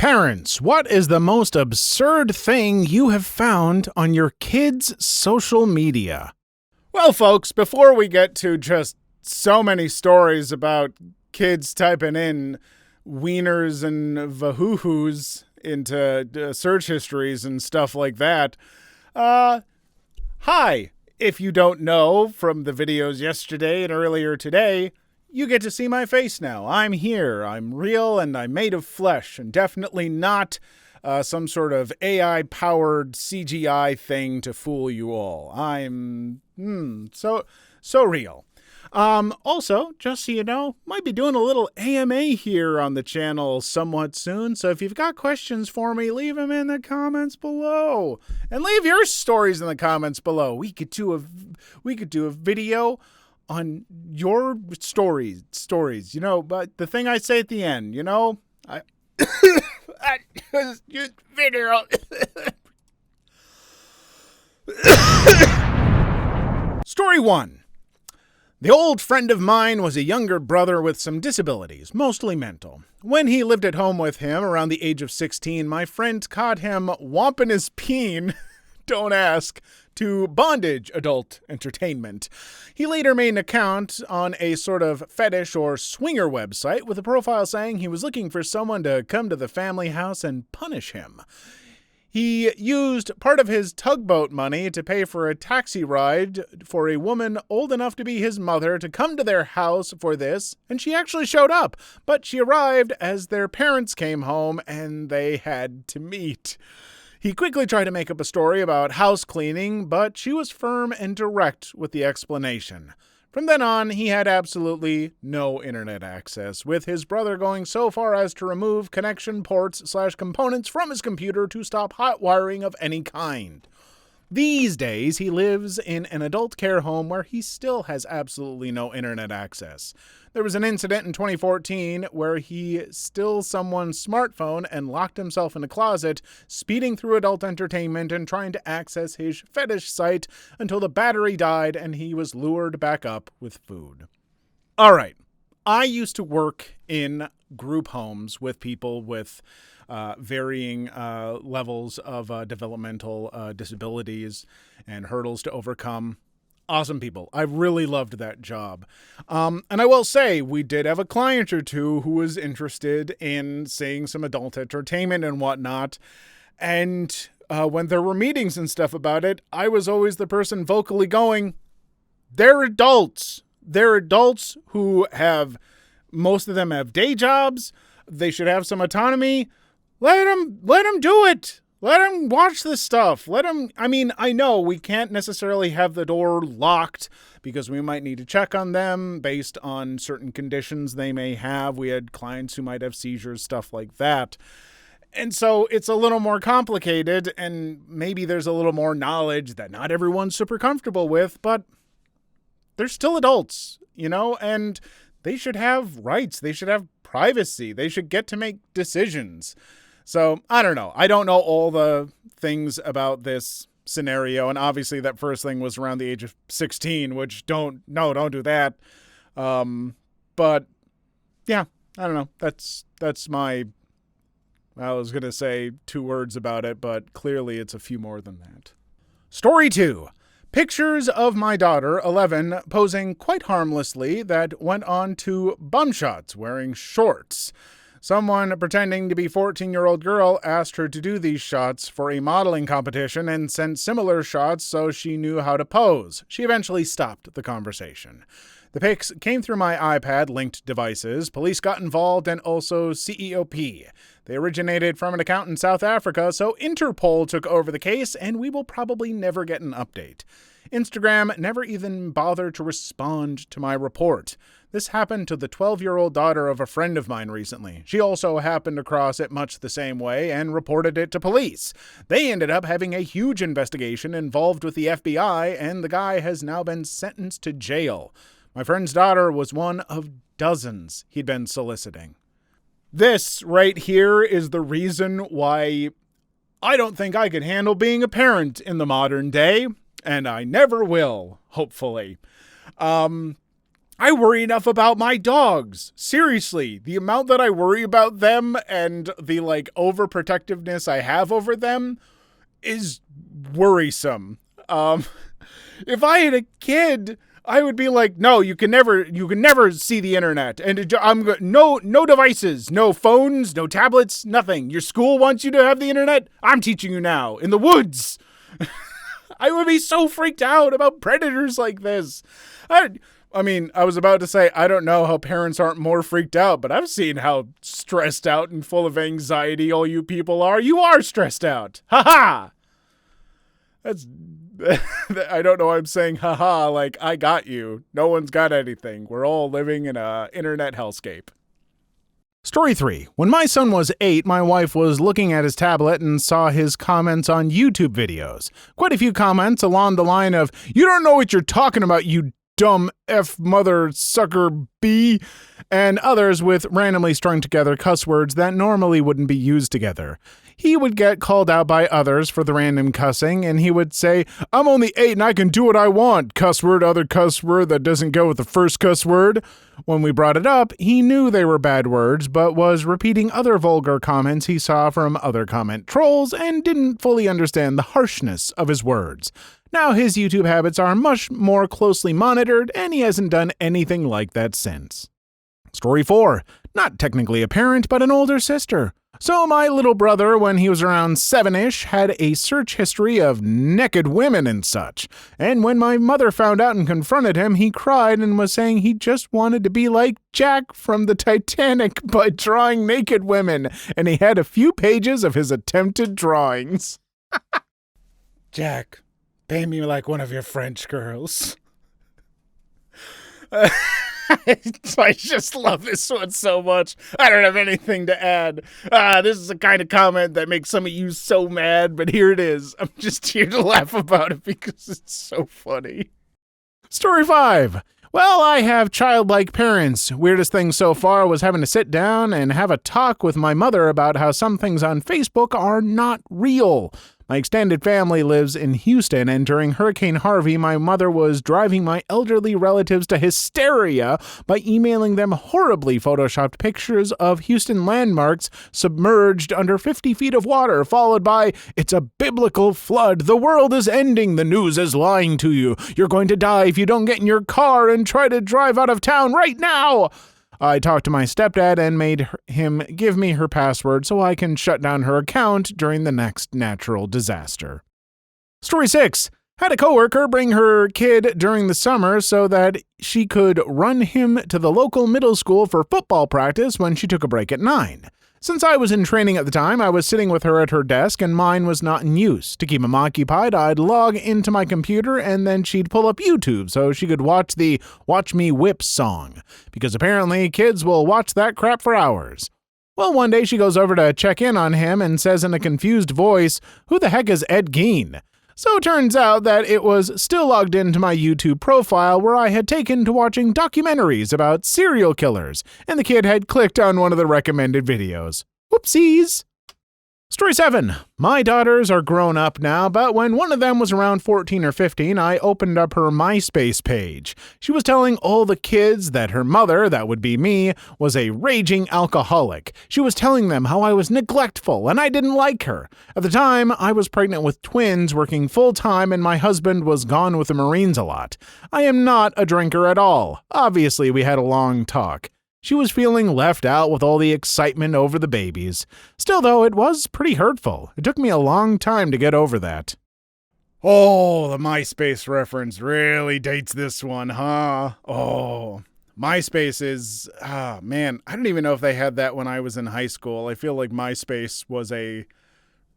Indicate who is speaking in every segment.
Speaker 1: Parents, what is the most absurd thing you have found on your kids' social media?
Speaker 2: Well, folks, before we get to just so many stories about kids typing in wieners and vahoohoos into search histories and stuff like that, hi. If you don't know from the videos yesterday and earlier today, you get to see my face now. I'm here. I'm real and I'm made of flesh and definitely not some sort of AI-powered CGI thing to fool you all. I'm so real. Also, just so you know, might be doing a little AMA here on the channel somewhat soon, so if you've got questions for me, leave them in the comments below. And leave your stories in the comments below. We could do a video on your stories, you know, but the thing I say at the end, you know, video. Story 1. The old friend of mine was a younger brother with some disabilities, mostly mental. When he lived at home with him around the age of 16, my friend caught him whomping his peen, don't ask, to bondage adult entertainment. He later made an account on a sort of fetish or swinger website with a profile saying he was looking for someone to come to the family house and punish him. He used part of his tugboat money to pay for a taxi ride for a woman old enough to be his mother to come to their house for this, and she actually showed up, but she arrived as their parents came home and they had to meet. He quickly tried to make up a story about house cleaning, but she was firm and direct with the explanation. From then on, he had absolutely no internet access, with his brother going so far as to remove connection ports/components from his computer to stop hot wiring of any kind. These days, he lives in an adult care home where he still has absolutely no internet access. There was an incident in 2014 where he stole someone's smartphone and locked himself in a closet, speeding through adult entertainment and trying to access his fetish site until the battery died and he was lured back up with food. All right. I used to work in group homes with people with varying levels of developmental disabilities and hurdles to overcome. Awesome people. I really loved that job. And I will say, we did have a client or two who was interested in seeing some adult entertainment and whatnot. And when there were meetings and stuff about it, I was always the person vocally going, they're adults. They're adults who most of them have day jobs. They should have some autonomy. Let them do it. Let them watch this stuff. I know we can't necessarily have the door locked because we might need to check on them based on certain conditions they may have. We had clients who might have seizures, stuff like that. And so it's a little more complicated, and maybe there's a little more knowledge that not everyone's super comfortable with, but they're still adults, you know, and they should have rights. They should have privacy. They should get to make decisions. So, I don't know. I don't know all the things about this scenario, and obviously that first thing was around the age of 16, which don't do that. But, yeah, I don't know. That's my, I was going to say 2 words about it, but clearly it's a few more than that. Story 2. Pictures of my daughter, 11, posing quite harmlessly that went on to bum shots wearing shorts. Someone pretending to be 14-year-old girl asked her to do these shots for a modeling competition and sent similar shots so she knew how to pose. She eventually stopped the conversation. The pics came through my iPad-linked devices. Police got involved and also CEOP. They originated from an account in South Africa, so Interpol took over the case, and we will probably never get an update. Instagram never even bothered to respond to my report. This happened to the 12-year-old daughter of a friend of mine recently. She also happened across it much the same way and reported it to police. They ended up having a huge investigation involved with the FBI, and the guy has now been sentenced to jail. My friend's daughter was one of dozens he'd been soliciting. This right here is the reason why I don't think I can handle being a parent in the modern day, and I never will, hopefully. I worry enough about my dogs. Seriously, the amount that I worry about them and the overprotectiveness I have over them is worrisome. If I had a kid, I would be like, no, you can never see the internet, and no devices, no phones, no tablets, nothing. Your school wants you to have the internet. I'm teaching you now in the woods. I would be so freaked out about predators like this. I mean, I was about to say, I don't know how parents aren't more freaked out, but I've seen how stressed out and full of anxiety all you people are. You are stressed out. Ha ha! I don't know why I'm saying haha, like I got you. No one's got anything. We're all living in a internet hellscape.
Speaker 1: Story 3. When my son was 8, my wife was looking at his tablet and saw his comments on YouTube videos. Quite a few comments along the line of, "You don't know what you're talking about, you dumb F mother sucker B," and others with randomly strung together cuss words that normally wouldn't be used together. He would get called out by others for the random cussing, and he would say, "I'm only 8 and I can do what I want. Cuss word, other cuss word that doesn't go with the first cuss word." When we brought it up, he knew they were bad words, but was repeating other vulgar comments he saw from other comment trolls and didn't fully understand the harshness of his words. Now his YouTube habits are much more closely monitored, and he hasn't done anything like that since. Story 4. Not technically a parent, but an older sister. So my little brother, when he was around 7-ish, had a search history of naked women and such. And when my mother found out and confronted him, he cried and was saying he just wanted to be like Jack from the Titanic by drawing naked women. And he had a few pages of his attempted drawings.
Speaker 2: Jack, pay me like one of your French girls. I just love this one so much. I don't have anything to add. This is the kind of comment that makes some of you so mad, but here it is. I'm just here to laugh about it because it's so funny.
Speaker 1: Story 5. Well, I have childlike parents. Weirdest thing so far was having to sit down and have a talk with my mother about how some things on Facebook are not real. My extended family lives in Houston, and during Hurricane Harvey, my mother was driving my elderly relatives to hysteria by emailing them horribly photoshopped pictures of Houston landmarks submerged under 50 feet of water, followed by, "It's a biblical flood. The world is ending. The news is lying to you. You're going to die if you don't get in your car and try to drive out of town right now." I talked to my stepdad and made him give me her password so I can shut down her account during the next natural disaster. Story 6. Had a coworker bring her kid during the summer so that she could run him to the local middle school for football practice when she took a break at 9. Since I was in training at the time, I was sitting with her at her desk and mine was not in use. To keep him occupied, I'd log into my computer and then she'd pull up YouTube so she could watch the Watch Me Whip song, because apparently kids will watch that crap for hours. Well, one day she goes over to check in on him and says in a confused voice, "Who the heck is Ed Gein?" So it turns out that it was still logged into my YouTube profile where I had taken to watching documentaries about serial killers, and the kid had clicked on one of the recommended videos. Whoopsies! Story 7. My daughters are grown up now, but when one of them was around 14 or 15, I opened up her MySpace page. She was telling all the kids that her mother, that would be me, was a raging alcoholic. She was telling them how I was neglectful and I didn't like her. At the time, I was pregnant with twins, working full-time, and my husband was gone with the Marines a lot. I am not a drinker at all. Obviously, we had a long talk. She was feeling left out with all the excitement over the babies. Still, though, it was pretty hurtful. It took me a long time to get over that.
Speaker 2: Oh, the MySpace reference really dates this one, huh? Oh, MySpace is, man, I don't even know if they had that when I was in high school. I feel like MySpace was a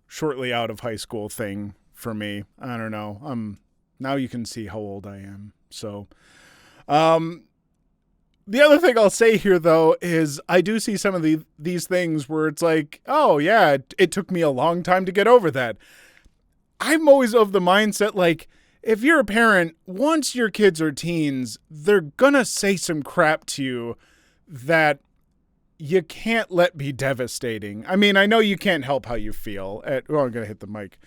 Speaker 2: shortly out of high school thing for me. I don't know. Now you can see how old I am. So, the other thing I'll say here, though, is I do see some of these things where it's like, oh, yeah, it took me a long time to get over that. I'm always of the mindset, like, if you're a parent, once your kids are teens, they're gonna say some crap to you that you can't let be devastating. I mean, I know you can't help how you feel. I'm going to hit the mic.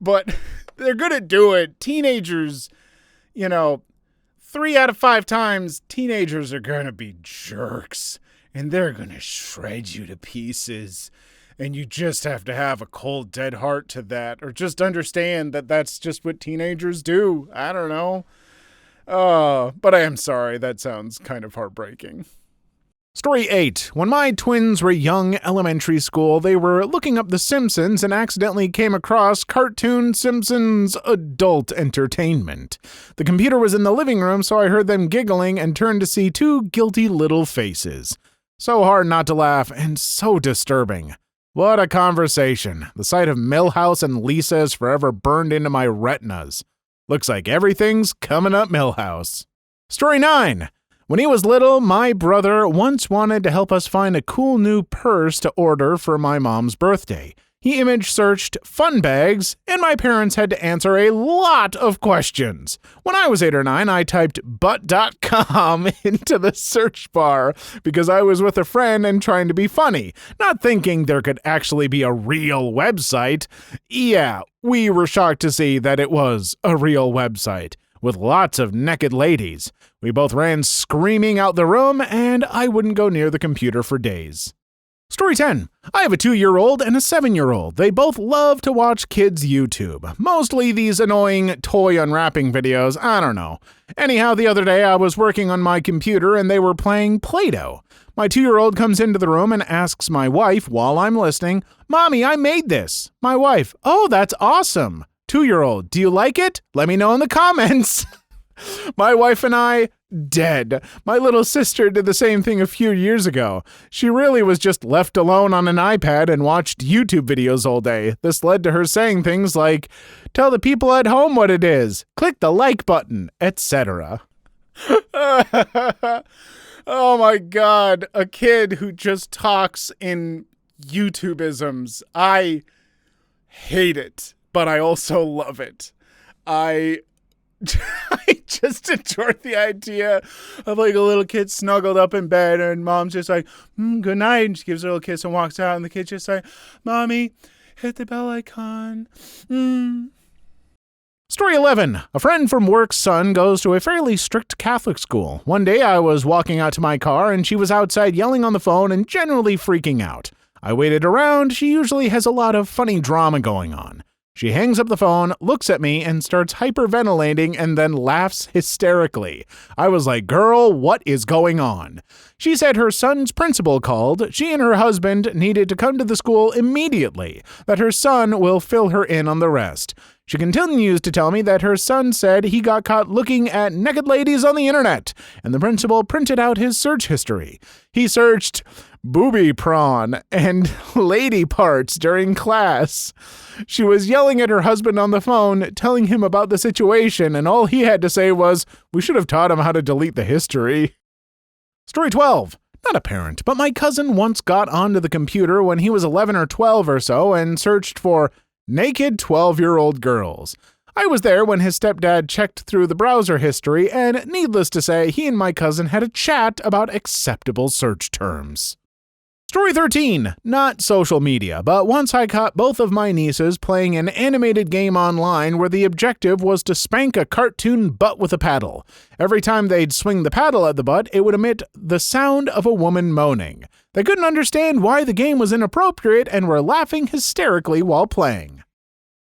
Speaker 2: But they're gonna do it. Teenagers, you know, 3 out of 5 times, teenagers are gonna be jerks, and they're gonna shred you to pieces. And you just have to have a cold, dead heart to that, or just understand that that's just what teenagers do. I don't know. But I am sorry, that sounds kind of heartbreaking.
Speaker 1: Story 8. When my twins were young elementary school, they were looking up The Simpsons and accidentally came across Cartoon Simpsons Adult Entertainment. The computer was in the living room, so I heard them giggling and turned to see 2 guilty little faces. So hard not to laugh, and so disturbing. What a conversation. The sight of Milhouse and Lisa is forever burned into my retinas. Looks like everything's coming up Milhouse. Story 9. When he was little, my brother once wanted to help us find a cool new purse to order for my mom's birthday. He image searched fun bags, and my parents had to answer a lot of questions. When I was 8 or 9, I typed butt.com into the search bar because I was with a friend and trying to be funny, not thinking there could actually be a real website. Yeah, we were shocked to see that it was a real website with lots of naked ladies. We both ran screaming out the room, and I wouldn't go near the computer for days. Story 10. I have a 2-year-old and a 7-year-old. They both love to watch kids' YouTube. Mostly these annoying toy unwrapping videos, I don't know. Anyhow, the other day I was working on my computer and they were playing Play-Doh. My 2-year-old comes into the room and asks my wife while I'm listening, "Mommy, I made this." My wife, "Oh, that's awesome." 2-year-old, "Do you like it? Let me know in the comments." My wife and I, dead. My little sister did the same thing a few years ago. She really was just left alone on an iPad and watched YouTube videos all day. This led to her saying things like, "Tell the people at home what it is. Click the like button," etc.
Speaker 2: Oh my God, a kid who just talks in YouTubeisms. I hate it, but I also love it. I just enjoy the idea of like a little kid snuggled up in bed and mom's just like, "Good night," and she gives her a little kiss and walks out, and the kid's just like, "Mommy, hit the bell icon."
Speaker 1: Story 11. A friend from work's son goes to a fairly strict Catholic school. One day I was walking out to my car and she was outside yelling on the phone and generally freaking out. I waited around. She usually has a lot of funny drama going on. She hangs up the phone, looks at me, and starts hyperventilating and then laughs hysterically. I was like, "Girl, what is going on?" She said her son's principal called. She and her husband needed to come to the school immediately, that her son will fill her in on the rest. She continues to tell me that her son said he got caught looking at naked ladies on the internet, and the principal printed out his search history. He searched booby prawn and lady parts during class. She was yelling at her husband on the phone, telling him about the situation, and all he had to say was, "We should have taught him how to delete the history." Story 12. Not a parent, but my cousin once got onto the computer when he was 11 or 12 or so and searched for naked 12-year-old girls. I was there when his stepdad checked through the browser history, and needless to say, he and my cousin had a chat about acceptable search terms. Story 13. Not social media, but once I caught both of my nieces playing an animated game online where the objective was to spank a cartoon butt with a paddle. Every time they'd swing the paddle at the butt, it would emit the sound of a woman moaning. They couldn't understand why the game was inappropriate and were laughing hysterically while playing.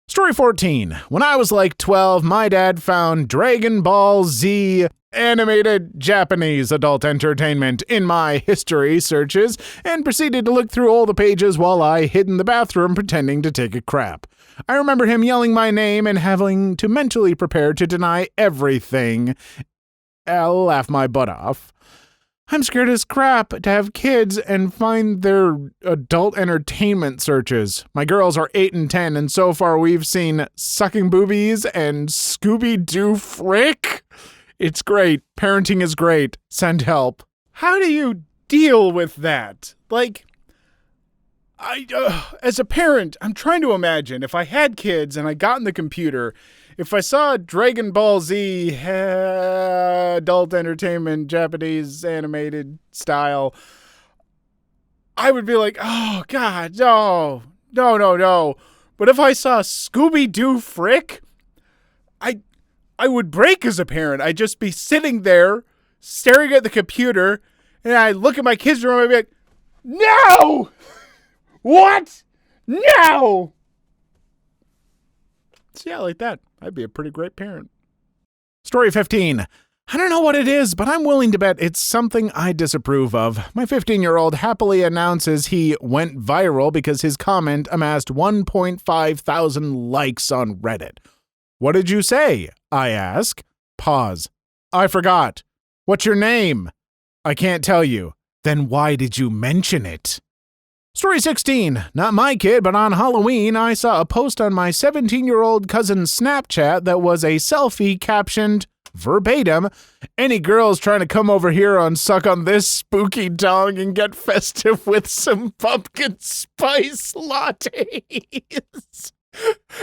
Speaker 1: Story 14. When I was like 12, my dad found Dragon Ball Z animated Japanese adult entertainment in my history searches and proceeded to look through all the pages while I hid in the bathroom pretending to take a crap. I remember him yelling my name and having to mentally prepare to deny everything. I'll laugh my butt off. I'm scared as crap to have kids and find their adult entertainment searches. My girls are 8 and 10, and so far we've seen Sucking Boobies and Scooby-Doo Frick. It's great. Parenting is great. Send help.
Speaker 2: How do you deal with that? Like, as a parent, I'm trying to imagine if I had kids and I got in the computer, if I saw Dragon Ball Z adult entertainment, Japanese animated style, I would be like, "Oh, God, no. But if I saw Scooby-Doo Frick, I would break as a parent. I'd just be sitting there staring at the computer, and I'd look at my kids' room and I'd be like, no! What? No! So yeah, like that. I'd be a pretty great parent.
Speaker 1: Story 15. I don't know what it is, but I'm willing to bet it's something I disapprove of. My 15-year-old happily announces he went viral because his comment amassed 1.5 thousand likes on Reddit. What did you say? I ask. Pause. I forgot. What's your name? I can't tell you. Then why did you mention it? Story 16. Not my kid, but on Halloween, I saw a post on my 17-year-old cousin's Snapchat that was a selfie captioned, verbatim, any girls trying to come over here and suck on this spooky dong and get festive with some pumpkin spice lattes.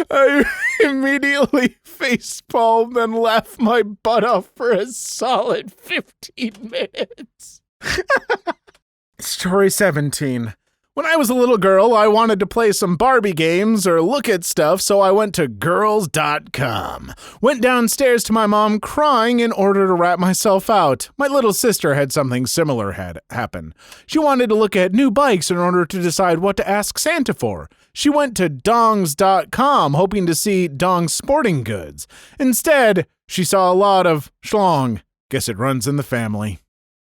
Speaker 1: I immediately facepalmed and laughed my butt off for a solid 15 minutes. Story 17. When I was a little girl, I wanted to play some Barbie games or look at stuff, so I went to girls.com. Went downstairs to my mom crying in order to wrap myself out. My little sister had something similar happen. She wanted to look at new bikes in order to decide what to ask Santa for. She went to dongs.com hoping to see Dong Sporting Goods. Instead, she saw a lot of schlong. Guess it runs in the family.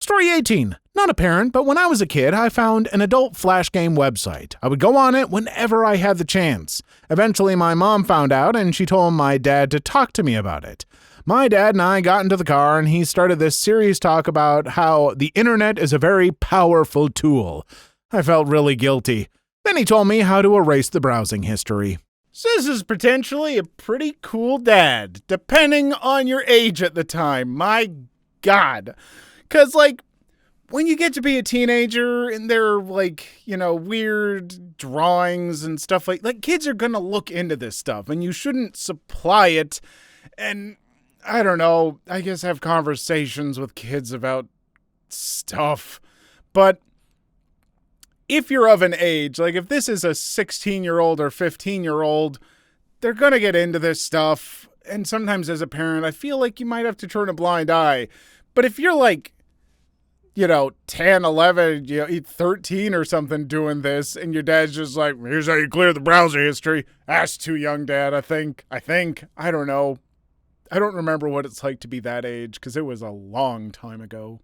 Speaker 1: Story 18. Not a parent, but when I was a kid, I found an adult flash game website. I would go on it whenever I had the chance. Eventually, my mom found out, and she told my dad to talk to me about it. My dad and I got into the car, and he started this serious talk about how the internet is a very powerful tool. I felt really guilty. Then he told me how to erase the browsing history.
Speaker 2: So this is potentially a pretty cool dad, depending on your age at the time. My God. Because, like, when you get to be a teenager and there are, like, you know, weird drawings and stuff like kids are going to look into this stuff and you shouldn't supply it and, I don't know, I guess have conversations with kids about stuff. But if you're of an age, like if this is a 16-year-old or 15-year-old, they're going to get into this stuff. And sometimes as a parent, I feel like you might have to turn a blind eye. But if you're like, 10, 11, 13 or something doing this, and your dad's just like, here's how you clear the browser history. That's too young, Dad, I think. I don't know. I don't remember what it's like to be that age, because it was a long time ago.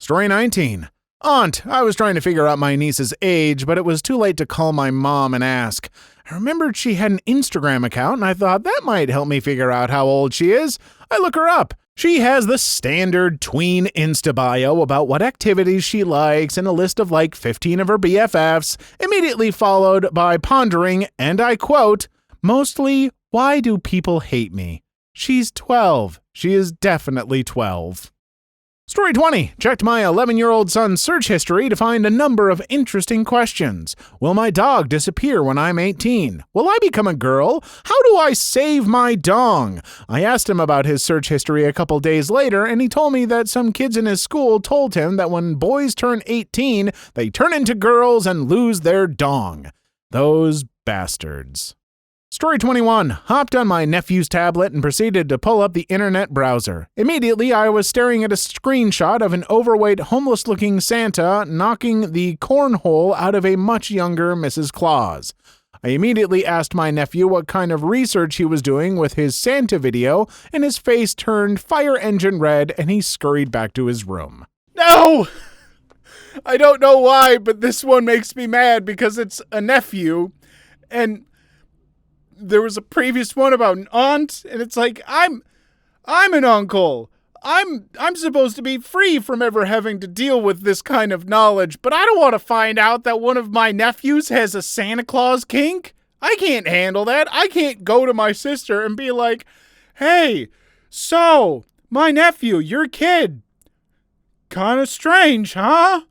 Speaker 1: Story 19. Aunt, I was trying to figure out my niece's age, but it was too late to call my mom and ask. I remembered she had an Instagram account, and I thought that might help me figure out how old she is. I look her up. She has the standard tween Insta bio about what activities she likes and a list of like 15 of her BFFs, immediately followed by pondering, and I quote, mostly, why do people hate me? She's 12. She is definitely 12. Story 20. Checked my 11-year-old son's search history to find a number of interesting questions. Will my dog disappear when I'm 18? Will I become a girl? How do I save my dong? I asked him about his search history a couple days later, and he told me that some kids in his school told him that when boys turn 18, they turn into girls and lose their dong. Those bastards. Story 21. Hopped on my nephew's tablet and proceeded to pull up the internet browser. Immediately, I was staring at a screenshot of an overweight, homeless-looking Santa knocking the cornhole out of a much younger Mrs. Claus. I immediately asked my nephew what kind of research he was doing with his Santa video, and his face turned fire engine red, and he scurried back to his room.
Speaker 2: No! I don't know why, but this one makes me mad because it's a nephew, and there was a previous one about an aunt, and it's like, I'm an uncle. I'm supposed to be free from ever having to deal with this kind of knowledge, but I don't want to find out that one of my nephews has a Santa Claus kink. I can't handle that. I can't go to my sister and be like, hey, so, my nephew, your kid, kind of strange, huh?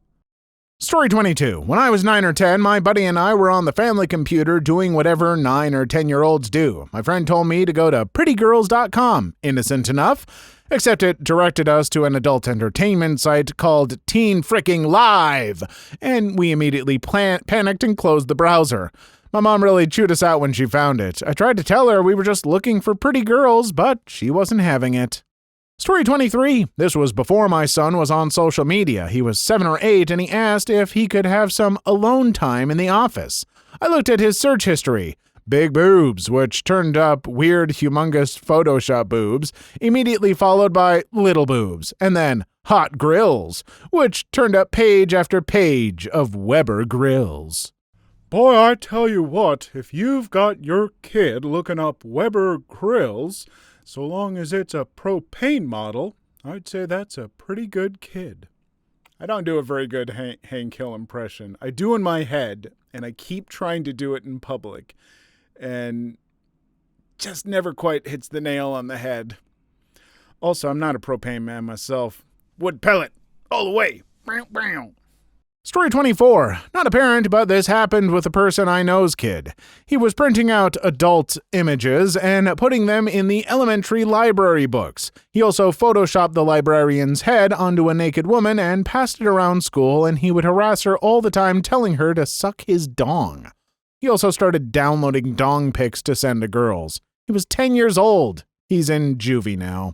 Speaker 1: Story 22. When I was 9 or 10, my buddy and I were on the family computer doing whatever 9 or 10-year-olds do. My friend told me to go to prettygirls.com. Innocent enough, except it directed us to an adult entertainment site called Teen Fricking Live, and we immediately panicked and closed the browser. My mom really chewed us out when she found it. I tried to tell her we were just looking for pretty girls, but she wasn't having it. Story 23. This was before my son was on social media. He was 7 or 8 and he asked if he could have some alone time in the office. I looked at his search history. Big boobs, which turned up weird, humongous Photoshop boobs, immediately followed by little boobs, and then hot grills, which turned up page after page of Weber grills.
Speaker 2: Boy, I tell you what, if you've got your kid looking up Weber grills, so long as it's a propane model, I'd say that's a pretty good kid. I don't do a very good Hank Hill impression. I do in my head, and I keep trying to do it in public, and just never quite hits the nail on the head. Also, I'm not a propane man myself. Wood pellet, all the way.
Speaker 1: Story 24. Not apparent, but this happened with a person I know's kid. He was printing out adult images and putting them in the elementary library books. He also photoshopped the librarian's head onto a naked woman and passed it around school, and he would harass her all the time telling her to suck his dong. He also started downloading dong pics to send to girls. He was 10 years old. He's in juvie now.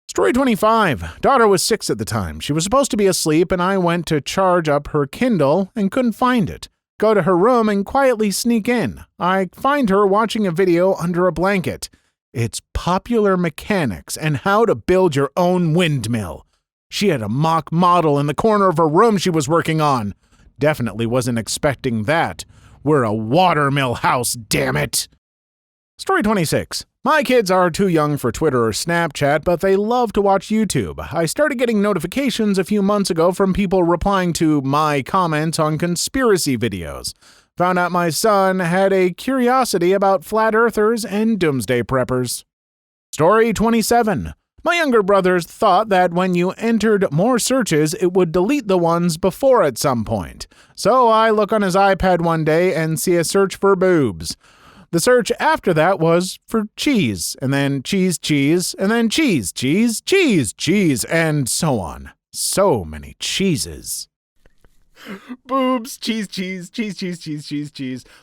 Speaker 1: Story 25. Daughter was 6 at the time. She was supposed to be asleep, and I went to charge up her Kindle and couldn't find it. Go to her room and quietly sneak in. I find her watching a video under a blanket. It's Popular Mechanics and how to build your own windmill. She had a mock model in the corner of her room she was working on. Definitely wasn't expecting that. We're a watermill house, damn it. Story 26. My kids are too young for Twitter or Snapchat, but they love to watch YouTube. I started getting notifications a few months ago from people replying to my comments on conspiracy videos. Found out my son had a curiosity about flat earthers and doomsday preppers. Story 27. My younger brothers thought that when you entered more searches, it would delete the ones before at some point. So I look on his iPad one day and see a search for boobs. The search after that was for cheese, and then cheese, and then cheese, and so on. So many cheeses.
Speaker 2: Boobs, cheese.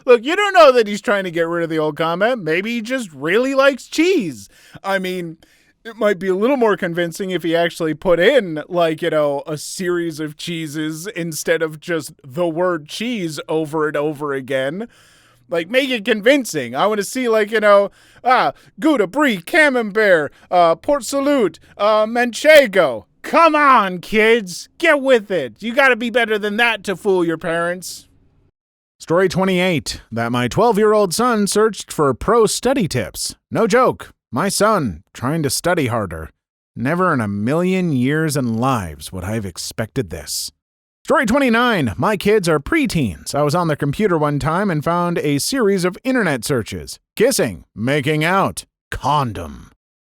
Speaker 2: Look, you don't know that he's trying to get rid of the old comment. Maybe he just really likes cheese. I mean, it might be a little more convincing if he actually put in, a series of cheeses instead of just the word cheese over and over again. Make it convincing. I want to see, Gouda, Brie, Camembert, Port Salut, Manchego. Come on, kids. Get with it. You got to be better than that to fool your parents.
Speaker 1: Story 28. That my 12-year-old son searched for pro study tips. No joke. My son, trying to study harder. Never in a million years and lives would I have expected this. Story 29. My kids are preteens. I was on their computer one time and found a series of internet searches. Kissing, making out, condom.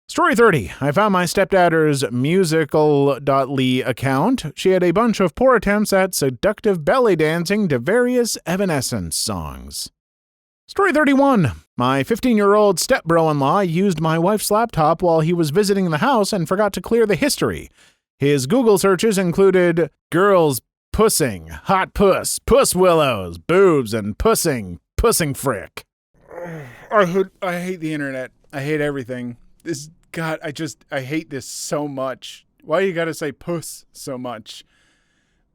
Speaker 1: Story 30. I found my stepdaughter's musical.ly account. She had a bunch of poor attempts at seductive belly dancing to various Evanescence songs. Story 31. My 15-year-old step-bro-in-law used my wife's laptop while he was visiting the house and forgot to clear the history. His Google searches included girls pussing, hot puss, puss willows, boobs, and pussing frick.
Speaker 2: I hate the internet. I hate everything. I hate this so much. Why you gotta say puss so much?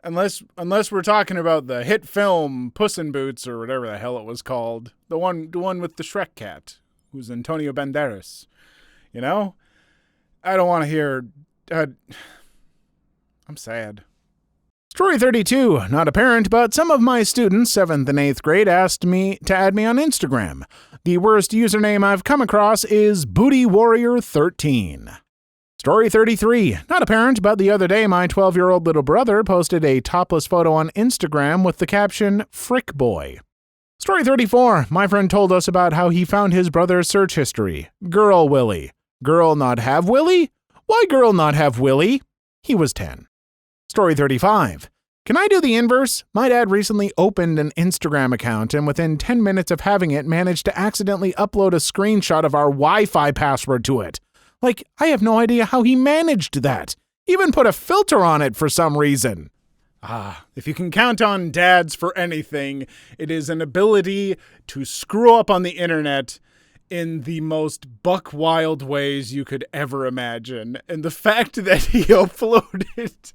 Speaker 2: Unless we're talking about the hit film Puss in Boots or whatever the hell it was called. The one with the Shrek cat, who's Antonio Banderas. You know? I don't want to hear... I'm sad.
Speaker 1: Story 32. Not apparent, but some of my students, 7th and 8th grade, asked me to add me on Instagram. The worst username I've come across is BootyWarrior13. Story 33. Not apparent, but the other day my 12-year-old little brother posted a topless photo on Instagram with the caption, Frick Boy. Story 34. My friend told us about how he found his brother's search history. Girl Willie. Girl not have Willie? Why girl not have Willie? He was 10. Story 35. Can I do the inverse? My dad recently opened an Instagram account and within 10 minutes of having it managed to accidentally upload a screenshot of our Wi-Fi password to it. I have no idea how he managed that. Even put a filter on it for some reason.
Speaker 2: If you can count on dads for anything, it is an ability to screw up on the internet in the most buck wild ways you could ever imagine. And the fact that he uploaded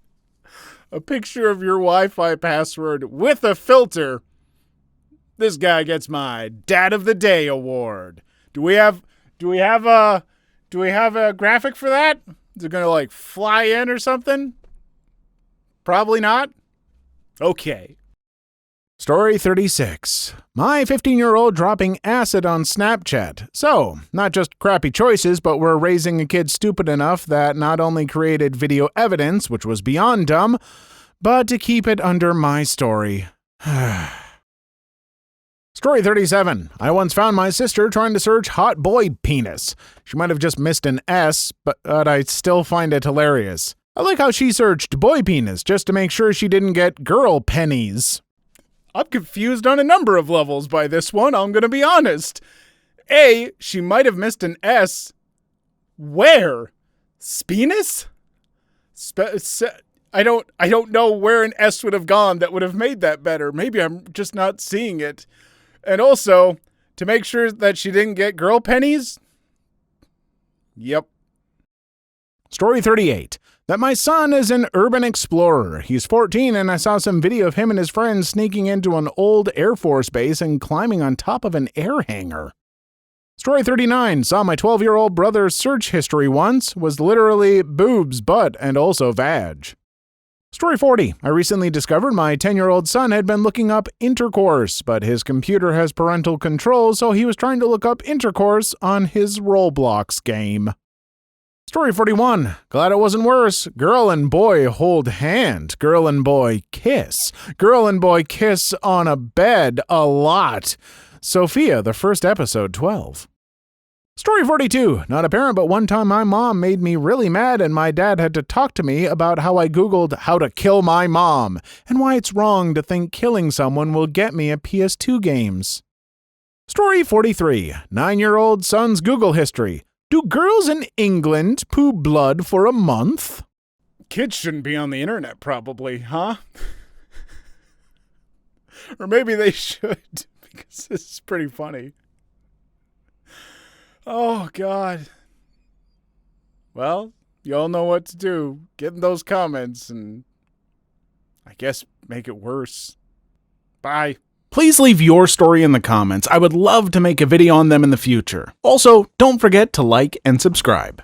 Speaker 2: a picture of your Wi-Fi password with a filter, this guy gets my Dad of the Day award. Do we have a graphic for that? Is it gonna like fly in or something? Probably not. Okay.
Speaker 1: Story 36. My 15-year-old dropping acid on Snapchat. So, not just crappy choices, but we're raising a kid stupid enough that not only created video evidence, which was beyond dumb, but to keep it under my story. Story 37. I once found my sister trying to search hot boy penis. She might have just missed an S, but I still find it hilarious. I like how she searched boy penis just to make sure she didn't get girl pennies.
Speaker 2: I'm confused on a number of levels by this one, I'm gonna be honest. A, she might have missed an S. Where? Spenis? I don't know where an S would have gone that would have made that better. Maybe I'm just not seeing it. And also, to make sure that she didn't get girl pennies? Yep.
Speaker 1: Story 38. That my son is an urban explorer. He's 14 and I saw some video of him and his friends sneaking into an old Air Force base and climbing on top of an air hangar. Story 39. Saw my 12-year-old brother's search history once. Was literally boobs, butt, and also vag. Story 40. I recently discovered my 10-year-old son had been looking up intercourse, but his computer has parental control, so he was trying to look up intercourse on his Roblox game. Story 41. Glad it wasn't worse. Girl and boy hold hand. Girl and boy kiss. Girl and boy kiss on a bed a lot. Sophia, the first episode 12. Story 42. Not a parent, but one time my mom made me really mad and my dad had to talk to me about how I Googled how to kill my mom and why it's wrong to think killing someone will get me a PS2 games. Story 43. 9-year-old son's Google history. Do girls in England poo blood for a month?
Speaker 2: Kids shouldn't be on the internet, probably, huh? Or maybe they should, because this is pretty funny. Oh, God. Well, you all know what to do. Get in those comments and I guess make it worse. Bye.
Speaker 1: Please leave your story in the comments. I would love to make a video on them in the future. Also, don't forget to like and subscribe.